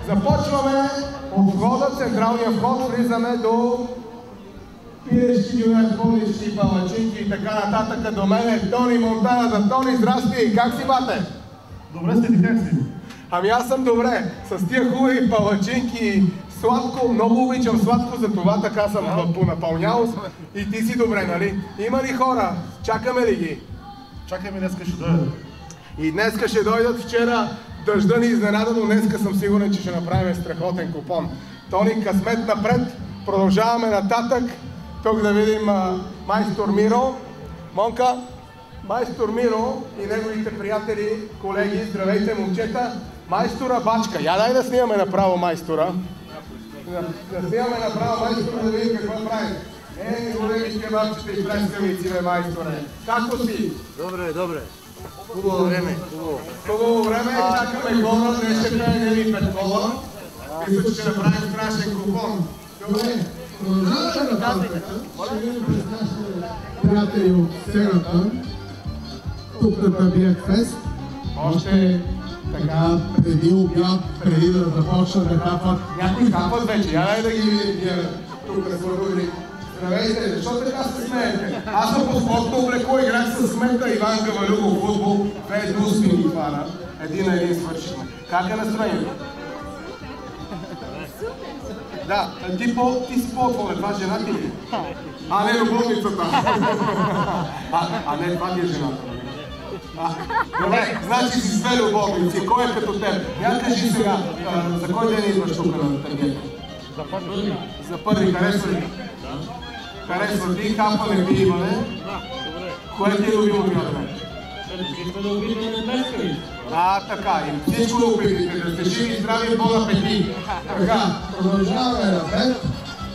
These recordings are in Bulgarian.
Започваме от входа, централния вход, влизаме до пиещи, юнерсполищи, палачинки и така нататък. До мен е Тони Монтана. Тони, здрасти! Как си, бате? Добре сте, ти как си? Ами аз съм добре. С тия хубави палачинки, сладко, много обичам сладко, за това така съм понапълнял. И ти си добре, нали? Има ли хора? Чакаме ли ги? Чакаме, днеска ще дойдат. И днеска ще дойдат. Вчера дъжда ни изненада, но днеска съм сигурен, че ще направим страхотен купон. Тони, късмет напред. Продължаваме нататък. Тук да видим майстор Миро. Монка, майстор Миро и неговите приятели, колеги, здравейте, момчета. Майстора Бачка. Я дай да снимаме направо майстора. Да снимаме направо майстора, да видим какво правим. Големи кебабчета и плескавици, бе, майсторе. Како си? Добре, добре. Хубаво време, хубаво. Хубаво време, чакаме хора, днес ще край Нели Петкова. Мисля, че ще направим страшен купон. Добре. Продължаваме нататък. Ще видим през нашите приятели от сцената. Тук на Табиек Фест. Още така преди обяд, преди да започнат да хапват. Някои хапват вече, я дай да ги видим тук на сладури. Здравейте, защо така се смеете? Аз съм по спортно облекло, играх с Смета Иван Гавалюгов футбол. Две дуски ни хвана. Един на един свършихме. Как е настроението? Да, ти си по-отволен, това жена ти ли? А, не, любовницата. Не, това ти е жената. Добре, значи си с две любовници. Кой е като теб? Я кажи сега, за кой ден идваш тук на търгета? За първи. За първи, харесва ли? Харесва ти, хапане ти имаме. Кое ти е любимо приятел? Искате да обидим на плескави. Така, и всичко да обидите, да сте живи и здрави, bon апетит. Така, продължаваме напред.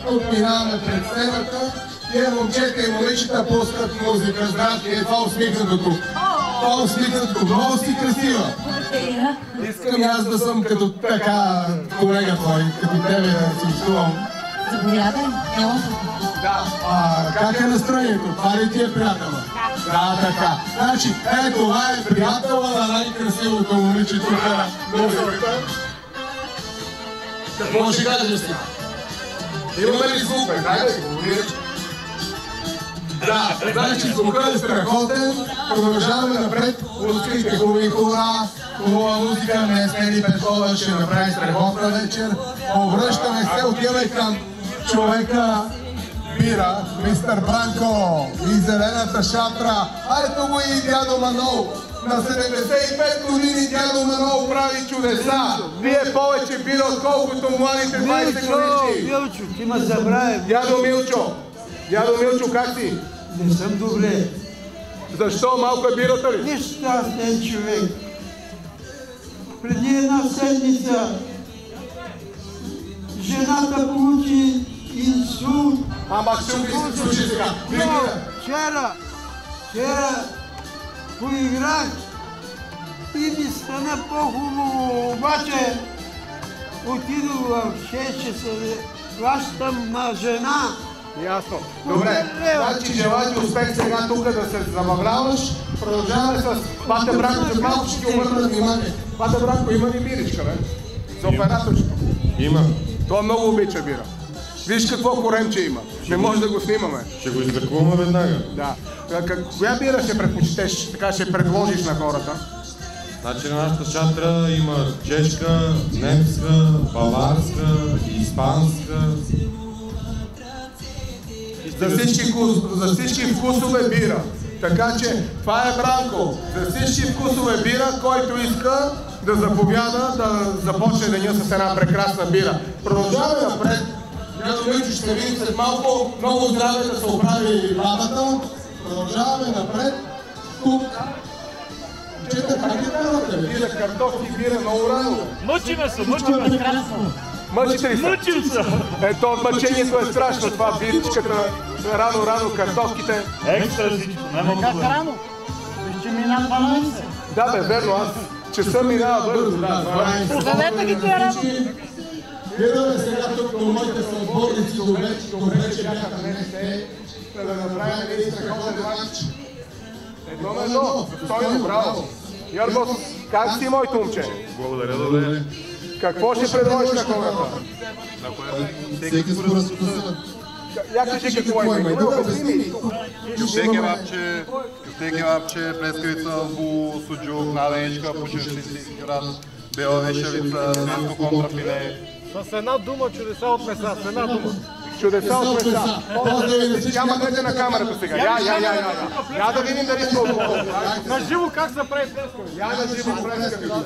Тук минаваме пред сцената. Тия момчета и момичета пускат музика. Здрасти, е това усмихнато тук. Това усмихнато, много си красива. Искам и аз да съм като така колега твой, като тебе да си чувам. Заповядай, няма се. Да. Как е настроението? Това ли ти е приятела? Да, така. Значи, това е приятела на най-красивото момиче тук на музиката. Какво ще кажеш си? Имаме ли звук, бе? Дай да си говориш. Да, значи звукът е страхотен. Продължаваме напред. Пускайте хубави хора. Хубава музика. Днес Нели Петкова ще направи страхотна вечер. Обръщаме се, отиваме към човека Бира, мистер Бранко и зелената шатра. Ето го и дядо Манол. На 75 години дядо Манол прави чудеса. Вие повече бира, отколкото младите 20 годишни. Милчо, ти ме забравя. Дядо Милчо, как си? Не съм добре. Защо? Малко е бирата ли? Нещастен човек. Преди една седмица жената получи инсулт. Ама ще се случи сега. Вчера поиграх и ми стана по-хубаво, обаче отидох в 6 часа, плащам на жена. Ясно. Добре, значи желая ти успех сега тук да се забавляваш. Продължаваме с Бата Бранко, за малко ще ти обърна внимание. Бата Бранко, има ли биричка, бе? За операторчето. Има. Той много обича бира. Виж какво коремче има. Не може да го снимаме. Ще го излекуваме веднага. Да. Коя бира ще предпочитеш, така ще предложиш на хората? Значи на нашата шатра има чешка, немска, баварска, испанска. За всички вкусове бира. Така че това е Бранко. За всички вкусове бира, който иска да заповяда, да започне деня с една прекрасна бира. Продължаваме напред. Дядо Милчо ще видим след малко. Много здраве да се оправи бабата. Продължаваме напред. Тук. Чета, как е правата, бе? Бира, картофи, бира много рано. Мъчиме се, мъчиме се. Мъчите ли се? Мъчим се. Ето, мъчението е страшно. Това биричката, рано, картофките. Екстра всичко, няма Как рано? Ще мина 12. Да, бе, верно, аз часа минава бързо. Позовете ги тия рано. Гледаме сега тук до моите съотборници, добре, че бяха в НСТ, да направим един страхотен матч. Едно на едно. Стойно, браво. Йоргос, как си, моето момче? Благодаря, добре. Какво ще предложиш на хората? Всеки според вкуса. Я кажи какво има. Кюфте кебапче, плескавица, бу, суджук, наденичка, пушещи град, бела вешавица, место контрафиле. С една дума чудеса от меса, с една дума. Чудеса от меса. Я махнете на камерата сега. Я да видим дали ще отговоря. На живо как се прави плескавица? Я на живо плескавица.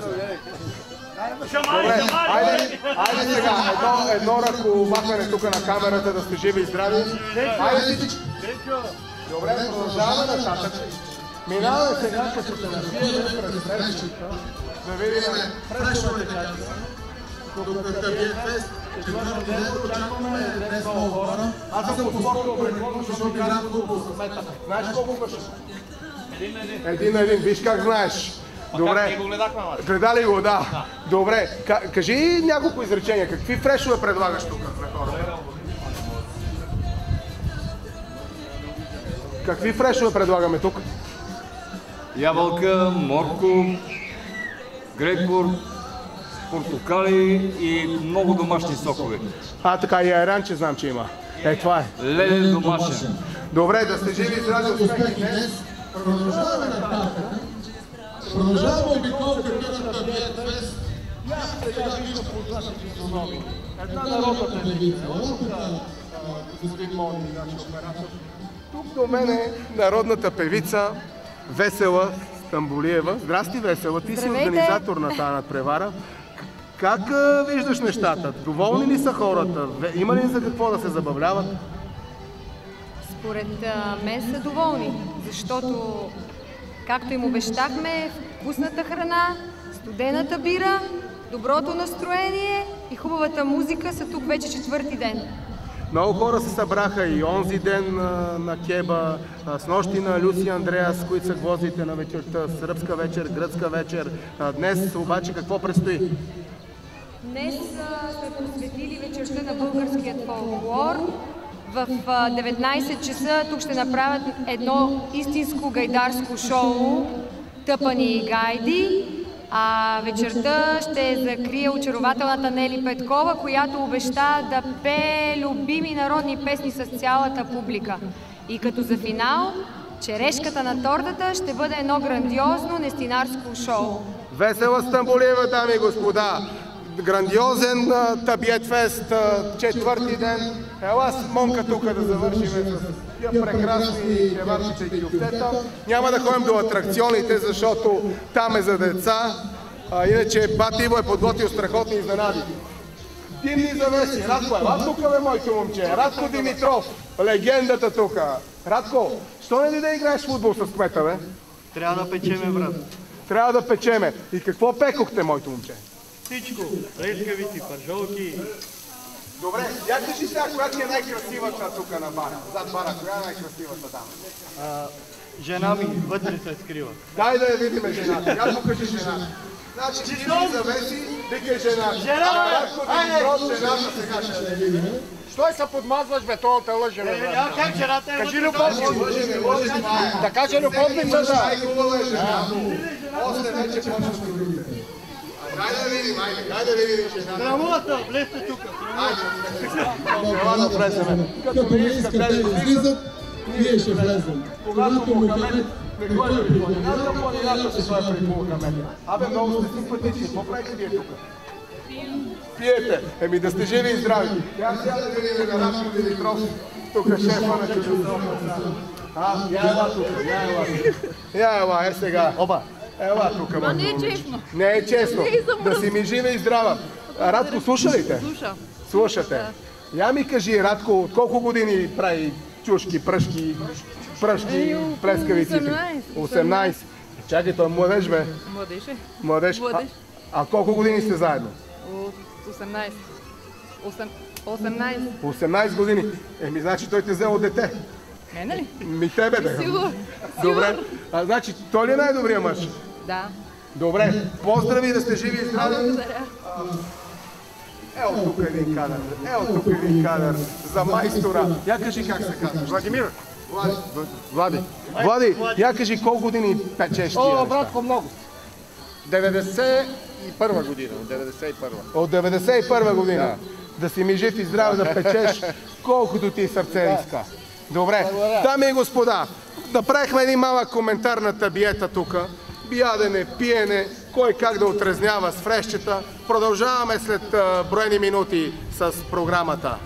Добре, айде сега, едно ръкомахване тук на камерата, да сте живи и здрави. Айде всички. Добре, продължаваме нататък. Минаваме сега, като се напием през фрешката, да видим фрешовете качества. Докато Табиет Фест, четвърта ден, очакваме днес много хора. Аз съм подборкал предходно, защото играем футбол с мета. Знаеш колко върши? Един на един, виж как знаеш. Добре. Гледали го, да. Добре. Кажи няколко изречения. Какви фрешове предлагаш тук на хората? Какви фрешове предлагаме тук? Ябълка, морков, грейпфрут, портокали и много домашни сокове. Така и айранче знам, че има. Това е. Леден домашен. Добре, да сте живи и здрави успехи днес. Продължаваме нататък. Продължаваме обиколката на Табиет Фест. Сега виждам познати физиономии. Една народна певица. Господин Мони, нашия оператор. Тук до мен е народната певица Весела Стамболиева. Здрасти, Весела, ти си организатор на тази надпревара. Как виждаш нещата? Доволни ли са хората? Има ли за какво да се забавляват? Според мен са доволни, защото, както им обещахме, вкусната храна, студената бира, доброто настроение и хубавата музика са тук вече четвърти ден. Много хора се събраха и онзи ден на Кеба, с нощи на Люси Андреас, които са гвоздите на вечерта, сръбска вечер, гръцка вечер. Днес обаче какво предстои? Днес сме посветили вечерта на българският фолклор. В 19 часа тук ще направят едно истинско гайдарско шоу "Тъпани и гайди", а вечерта ще закрие очарователната Нели Петкова, която обеща да пее любими народни песни с цялата публика. И като за финал, черешката на тортата ще бъде едно грандиозно нестинарско шоу. Весела Стамболиева, дами и господа! Грандиозен Табиет Фест, четвърти ден. Ела с Монка тук да завършим с тия прекрасни кебапчета и кюфтета. Няма да ходим до атракционите, защото там е за деца. Иначе бати Иво е подготвил страхотни изненади. Димни завеси. Радко, ела тук бе, моето момче. Радко Димитров, легендата тук. Радко, що не ли да играеш футбол с кмета, бе? Трябва да печеме, брат. Трябва да печеме. И какво пекохте, моето момче? Всичко. Лешкавици, пържолки. Добре, я кажи сега, коя ти е най-красивата тук на бара? Зад бара, коя е най-красивата дама? Жена ми вътре се скрива. Дай да я видим жената. Я покажи жената. Значи, ти ми завеси, викай жената. Жена, бе! Айде! Жената сега ще я видим. Що се подмазваш, бе, това те лъже, бе? Как жената е? Кажи любовница. Да каже любовница, да. Най-хубава е жената. После вече почваш да другите. Дай да видим, дай да видим жената. Срамулата, влезте тук. Ела да влеземе. Като не искат да излизат, ние ще влезем. когато Мохамед не ходи при планината, планината се ходи при Мохамед. Абе, много сте симпатични. Какво правите вие тук? Пиете. Еми да сте живи и здрави. Я сега да видим на Радко Димитров. Тук шефа на чудесното. Я ела тук, я ела тук. Я ела, е сега. Оба. Ела тук, ма. Не е честно. Не е честно. Да си ми живе и здрава. Радко, слуша ли те? Слуша. Слушате. Я ми кажи, Радко, от колко години прави чушки, пръшки, плескавици? 18. Чакай, той е младеж, бе. Младеж е. Младеж. А колко години сте заедно? От 18. 18 години. Еми, значи той те взел от дете. Мене ли? Ми тебе, бе. Сигурно. Добре. Значи, той ли е най-добрият мъж? Да. Добре. Поздрави, да сте живи и здрави. Благодаря. Ето тук един кадър. Ето тук един кадър за майстора. Я кажи как се казва. Владимир. Влади. Я кажи колко години печеш тия неща? Братко, много. 91 година. От 91 година. Да си ми жив и здрав да печеш колкото ти сърце иска. Добре. Дами и господа, направихме един малък коментар на табиета тук. Биядене, пиене, кой как да отрезнява с фрешчета. Продължаваме след броени минути с програмата.